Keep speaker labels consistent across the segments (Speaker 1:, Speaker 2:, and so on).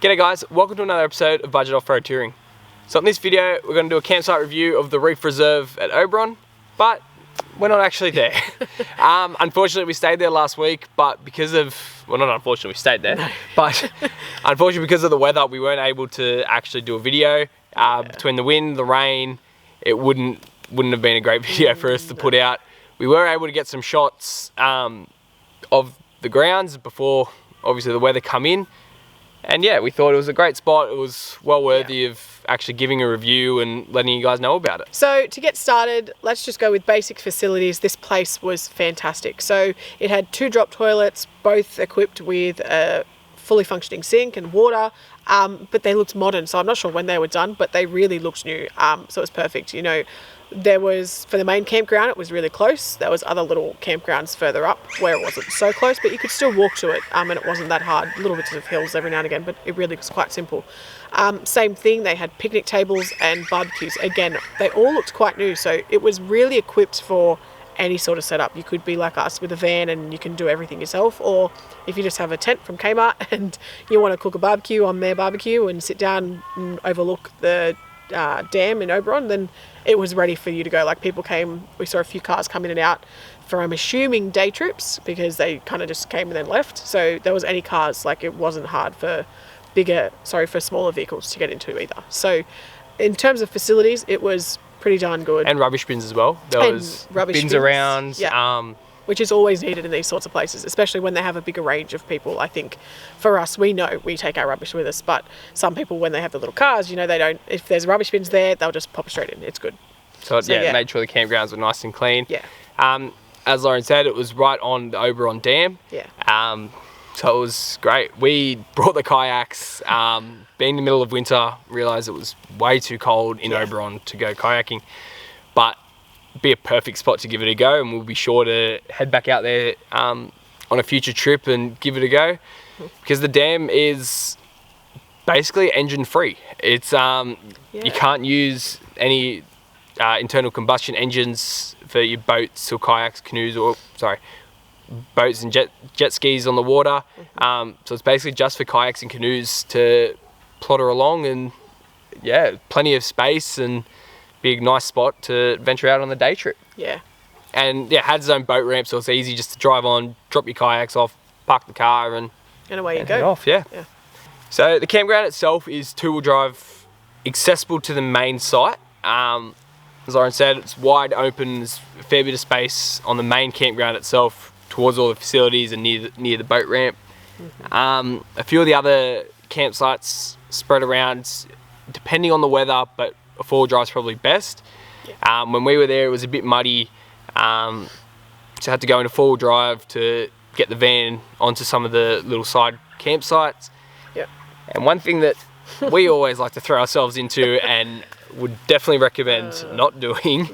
Speaker 1: G'day guys, welcome to another episode of Budget Off-Road Touring. So in this video, we're going to do a campsite review of the Reef Reserve at Oberon, but we're not actually there. Unfortunately, we stayed there last week, but because of, well not unfortunately, we stayed there, but unfortunately because of the weather, we weren't able to actually do a video. Between the wind, the rain, it wouldn't have been a great video for us to put out. We were able to get some shots of the grounds before obviously the weather come in. And yeah, we thought it was a great spot. It was well worthy of actually giving a review and letting you guys know about it.
Speaker 2: So to get started, let's just go with basic facilities. This place was fantastic. So it had 2 drop toilets, both equipped with a fully functioning sink and water, but they looked modern. So I'm not sure when they were done, but they really looked new. So it was perfect. You know, there was, for the main campground, it was really close. There was other little campgrounds further up where it wasn't so close, but you could still walk to it, and it wasn't that hard. Little bits of hills every now and again, but it really was quite simple. Same thing, they had picnic tables and barbecues. Again, they all looked quite new, so it was really equipped for any sort of setup. You could be like us with a van and you can do everything yourself, or if you just have a tent from Kmart and you want to cook a barbecue on their barbecue and sit down and overlook the dam in Oberon, then it was ready for you to go. Like, people came, we saw a few cars come in and out for, I'm assuming, day trips, because they kind of just came and then left. So there was any cars, like it wasn't hard for for smaller vehicles to get into either. So in terms of facilities, it was pretty darn good.
Speaker 1: And rubbish bins as well. There was bins around.
Speaker 2: Yeah. Which is always needed in these sorts of places, especially when they have a bigger range of people. I think for us, we know we take our rubbish with us, but some people, when they have the little cars, you know, they don't, if there's rubbish bins there, they'll just pop it straight in. It's good.
Speaker 1: So yeah, made sure the campgrounds were nice and clean.
Speaker 2: Yeah.
Speaker 1: As Lauren said, it was right on the Oberon Dam.
Speaker 2: Yeah.
Speaker 1: So it was great. We brought the kayaks, being in the middle of winter, realised it was way too cold in Oberon to go kayaking, but be a perfect spot to give it a go, and we'll be sure to head back out there on a future trip and give it a go, because the dam is basically engine free. It's you can't use any internal combustion engines for your boats or kayaks, canoes, or boats and jet skis on the water. So it's basically just for kayaks and canoes to plotter along, and yeah, plenty of space and big nice spot to venture out on the day trip.
Speaker 2: Yeah. And
Speaker 1: yeah, had its own boat ramp, so it's easy just to drive on, drop your kayaks off, park the car, and
Speaker 2: away you go.
Speaker 1: Head off. Yeah. So the campground itself is 2-wheel drive, accessible to the main site. As Lauren said, it's wide open. There's a fair bit of space on the main campground itself towards all the facilities and near the boat ramp. A few of the other campsites spread around, depending on the weather, but a 4-wheel drive is probably best. When we were there, it was a bit muddy, so I had to go into 4-wheel drive to get the van onto some of the little side campsites. And one thing that we always like to throw ourselves into and would definitely recommend not doing,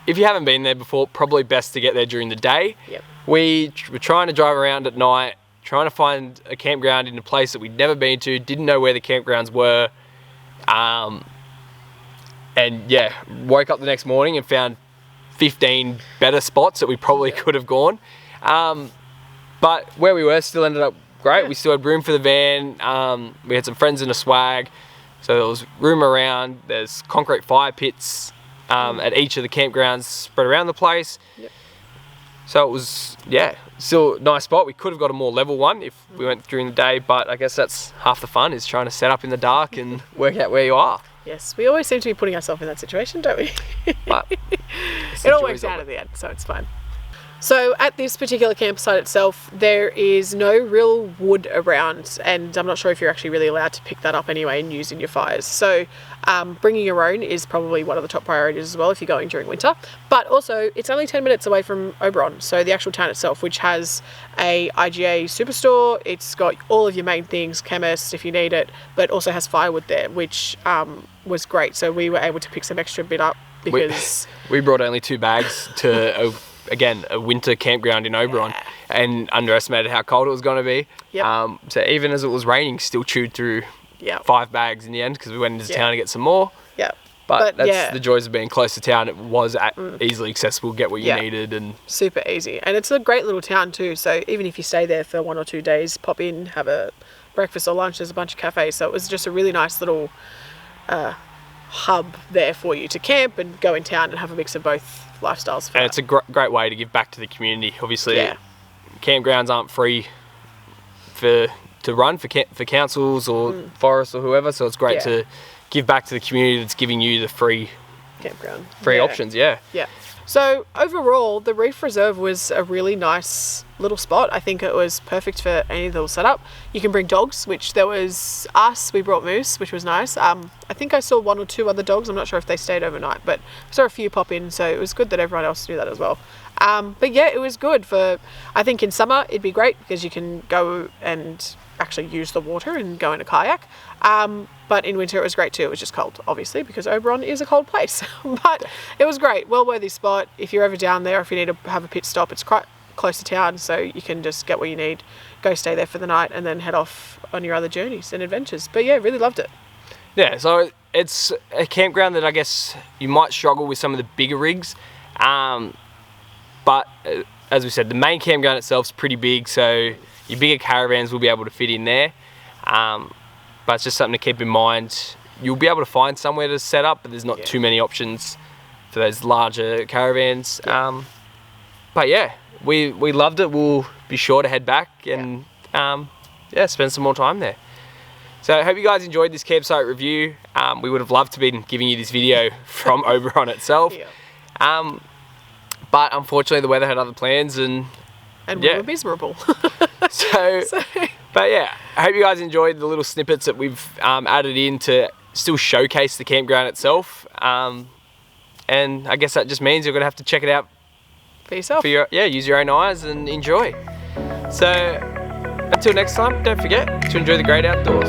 Speaker 1: if you haven't been there before, probably best to get there during the day. We were trying to drive around at night, trying to find a campground in a place that we'd never been to, didn't know where the campgrounds were. And yeah, woke up the next morning and found 15 better spots that we probably could have gone. But where we were still ended up great. We still had room for the van. We had some friends in a swag, so there was room around. There's concrete fire pits at each of the campgrounds spread around the place. So it was, still a nice spot. We could have got a more level one if we went during the day, but I guess that's half the fun, is trying to set up in the dark and work out where you are.
Speaker 2: Yes, we always seem to be putting ourselves in that situation, don't we?
Speaker 1: But
Speaker 2: it all works out at the end, so it's fine. So at this particular campsite itself, there is no real wood around, and I'm not sure if you're actually really allowed to pick that up anyway and use in your fires. So bringing your own is probably one of the top priorities as well if you're going during winter. But also, it's only 10 minutes away from Oberon, so the actual town itself, which has a IGA superstore. It's got all of your main things, chemist if you need it, but also has firewood there, which was great. So we were able to pick some extra bit up because
Speaker 1: we brought only 2 bags to again, a winter campground in Oberon, and underestimated how cold it was going to be. So even as it was raining, still chewed through 5 bags in the end, because we went into town to get some more. But that's
Speaker 2: yeah,
Speaker 1: the joys of being close to town. It was easily accessible, get what you needed, and
Speaker 2: super easy. And it's a great little town too. So even if you stay there for 1 or 2 days, pop in, have a breakfast or lunch. There's a bunch of cafes. So it was just a really nice little hub there for you to camp and go in town and have a mix of both lifestyles.
Speaker 1: And it's a great way to give back to the community. Obviously, campgrounds aren't free to run for councils or forests or whoever. So it's great to give back to the community that's giving you the free
Speaker 2: campground,
Speaker 1: options. Yeah.
Speaker 2: So overall, the Reef Reserve was a really nice little spot. I think it was perfect for any little setup. You can bring dogs, which there was us. We brought Moose, which was nice. I think I saw 1 or 2 other dogs. I'm not sure if they stayed overnight, but I saw a few pop in. So it was good that everyone else knew that as well. But yeah, it was good for, I think in summer it'd be great because you can go and actually use the water and go in a kayak. But in winter it was great too. It was just cold, obviously, because Oberon is a cold place. But it was great, well worthy spot. If you're ever down there, if you need to have a pit stop, it's quite close to town, so you can just get what you need, go stay there for the night, and then head off on your other journeys and adventures. But yeah, really loved it.
Speaker 1: Yeah, so it's a campground that I guess you might struggle with some of the bigger rigs. But as we said, the main campground itself is pretty big, so your bigger caravans will be able to fit in there. But it's just something to keep in mind. You'll be able to find somewhere to set up, but there's not too many options for those larger caravans. But yeah, we loved it. We'll be sure to head back and spend some more time there. So I hope you guys enjoyed this campsite review. We would have loved to be giving you this video from Oberon itself. But unfortunately the weather had other plans and
Speaker 2: we were miserable.
Speaker 1: But yeah, I hope you guys enjoyed the little snippets that we've added in to still showcase the campground itself. And I guess that just means you're gonna have to check it out
Speaker 2: for yourself.
Speaker 1: Use your own eyes and enjoy. So until next time, don't forget to enjoy the great outdoors.